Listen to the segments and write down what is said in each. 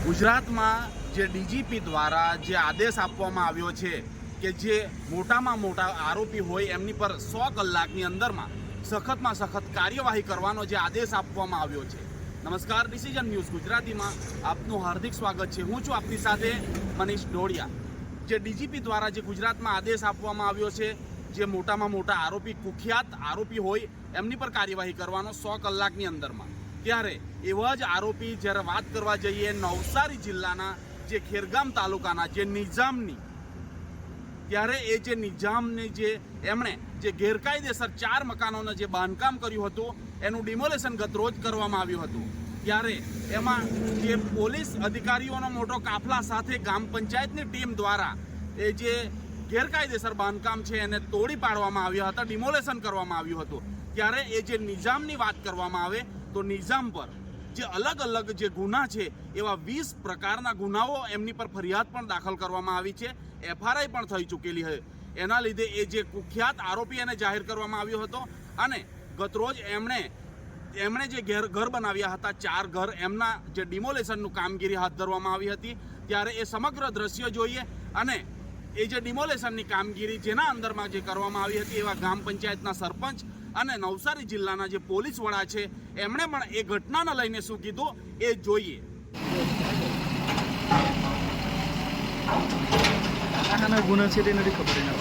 ગુજરાતમાં જે ડીજીપી દ્વારા જે આદેશ આપવામાં આવ્યો છે કે જે મોટામાં મોટા આરોપી હોય એમની પર 100 કલાકની અંદરમાં સખતમાં સખત કાર્યવાહી કરવાનો જે આદેશ આપવામાં આવ્યો છે. નમસ્કાર, ડિસિઝન ન્યૂઝ ગુજરાતીમાં આપનું હાર્દિક સ્વાગત છે. હું છું આપની સાથે મનીષ ડોડિયા. જે ડીજીપી દ્વારા જે ગુજરાતમાં આદેશ આપવામાં આવ્યો છે, જે મોટામાં મોટા આરોપી, કુખ્યાત આરોપી હોય એમની પર કાર્યવાહી કરવાનો 100 કલાકની અંદરમાં, ત્યારે એવા જ આરોપી જ્યારે વાત કરવા જઈએ નવસારી જિલ્લાના જે ખેરગામ તાલુકાના જે નિઝામની, ત્યારે એ જે નિઝામની જે એમણે જે ગેરકાયદેસર 4 મકાનોનું જે બાંધકામ કર્યું હતું એનું ડિમોલેશન ગતરોજ કરવામાં આવ્યું હતું. ત્યારે એમાં જે પોલીસ અધિકારીઓનો મોટો કાફલા સાથે ગ્રામ પંચાયતની ટીમ દ્વારા એ જે ગેરકાયદેસર બાંધકામ છે એને તોડી પાડવામાં આવ્યા હતા, ડિમોલેશન કરવામાં આવ્યું હતું. ત્યારે એ જે નિઝામની વાત કરવામાં આવે તો નિઝામ પર જે અલગ અલગ જે ગુના છે એવા 20 પ્રકારના ગુનાઓ એમની પર ફરિયાદ પણ દાખલ કરવામાં આવી છે, FRI પણ થઈ ચૂકેલી છે. એના લીધે એ જે કુખ્યાત આરોપી એને જાહેર કરવામાં આવ્યો હતો અને ગતરોજ એમણે જે ઘર બનાવ્યા હતા 4 ઘર, એમના જે ડિમોલેશનનું કામગીરી હાથ ધરવામાં આવી હતી. ત્યારે એ સમગ્ર દ્રશ્ય જોઈએ અને એ જે ડિમોલેશનની કામગીરી જેના અંદરમાં જે કરવામાં આવી હતી એવા ગ્રામ પંચાયતના સરપંચ અને નવસારી જિલ્લાના જે પોલીસ વડા છે એમણે પણ એ ઘટનાને લઈને શું કીધું એ જોઈએ. ગુના છે તે નથી ખબર એના.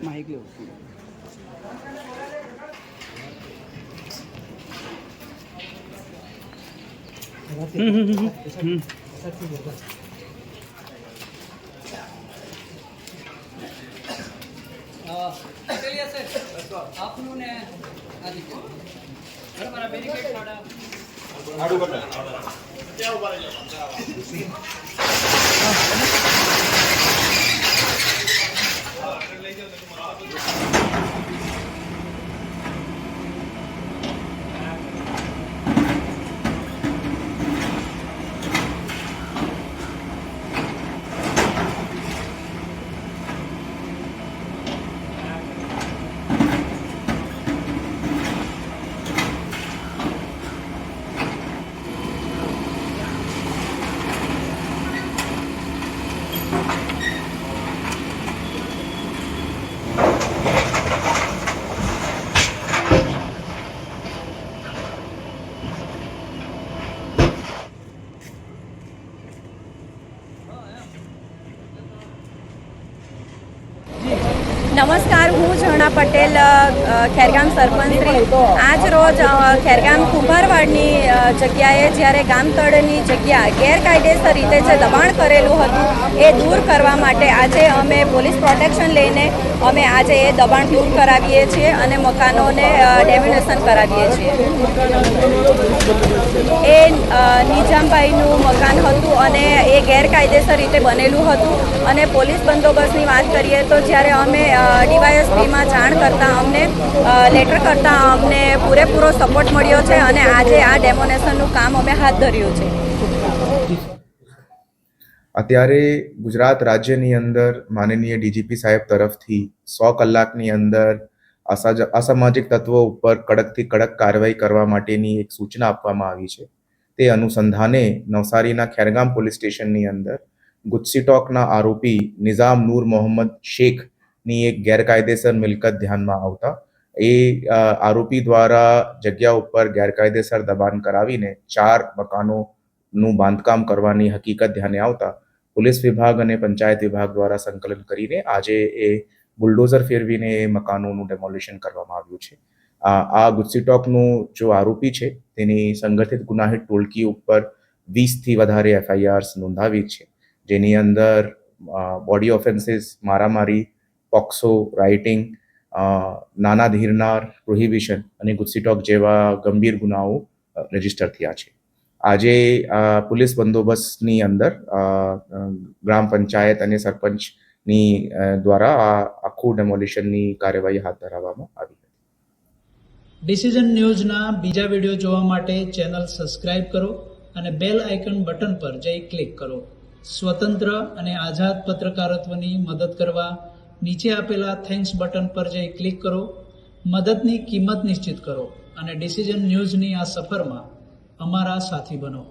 માહિતી આપનું ને મારા બેરિકેડ સાડા આડું બટન ત્યાં ઉભા રહેજો. નમસ્કાર, હું ઝરણા પટેલ, ખેરગામ સરપંચ. આજ રોજ ખેરગામ કુંભારવાડની જગ્યાએ જ્યારે ગામતળની જગ્યા ગેરકાયદેસર રીતે જે દબાણ કરેલું હતું એ દૂર કરવા માટે આજે અમે પોલીસ પ્રોટેક્શન લઈને અમે આજે એ દબાણ દૂર કરાવીએ છીએ અને મકાનોને ડેમોલેશન કરાવીએ છીએ. એ નિઝામભાઈનું મકાન હતું અને એ ગેરકાયદેસર રીતે બનેલું હતું અને પોલીસ બંદોબસ્તની વાત કરીએ તો જ્યારે અમે ડીવાયએસપીમાં જાણ કરતાં અમને લેટર કરતાં અમને પૂરેપૂરો સપોર્ટ મળ્યો છે અને આજે આ ડેમોનેશનનું કામ અમે હાથ ધર્યું છે. અત્યારે ગુજરાત રાજ્યની અંદર માનનીય ડીજીપી સાહેબ તરફથી 100 કલાકની અંદર અસામાજિક તત્વો ઉપર કડકથી કડક કાર્યવાહી કરવા માટેની એક સૂચના આપવામાં આવી છે. તે અનુસંધાને નવસારીના ખેરગામ પોલીસ સ્ટેશનની અંદર ગુજસીટોકના આરોપી નિઝામ નૂર મોહમ્મદ શેખની એક ગેરકાયદેસર મિલકત ધ્યાનમાં આવતા એ આરોપી દ્વારા જગ્યા ઉપર ગેરકાયદેસર દબાણ કરાવીને 4 મકાનોનું બાંધકામ કરવાની હકીકત ધ્યાને આવતા પોલીસ વિભાગ અને પંચાયત વિભાગ દ્વારા સંકલન કરીને આજે એ બુલડોઝર ફેરવીને એ મકાનોનું ડેમોલિશન કરવામાં આવ્યું છે. આ ગુજસીટોકનો જો આરોપી છે તેની સંગઠિત ગુનાહિત ટોળકી ઉપર 20થી વધારે FIRs નોંધાવી છે, જેની અંદર બોડી ઓફેન્સીસ, મારામારી, પોક્સો, રાઇટિંગ, નાના ધીરનાર, પ્રોહિબિશન અને ગુસ્સીટોક જેવા ગંભીર ગુનાઓ રજીસ્ટર થયા છે. આજે પોલીસ બંદોબસ્તની અંદર ગ્રામ પંચાયત અને સરપંચની દ્વારા આ આખું ડેમોલિશનની કાર્યવાહી હાથ ધરવામાં આવી. ડિસિઝન ન્યૂઝના બીજા વિડીયો જોવા માટે ચેનલ સબસ્ક્રાઇબ કરો અને બેલ આઇકન બટન પર જઈ ક્લિક કરો. સ્વતંત્ર અને આઝાદ પત્રકારત્વની મદદ કરવા નીચે આપેલા થેન્ક્સ બટન પર જઈ ક્લિક કરો. મદદની કિંમત નિશ્ચિત કરો અને ડિસિઝન ન્યૂઝની આ સફરમાં અમારા સાથી બનો.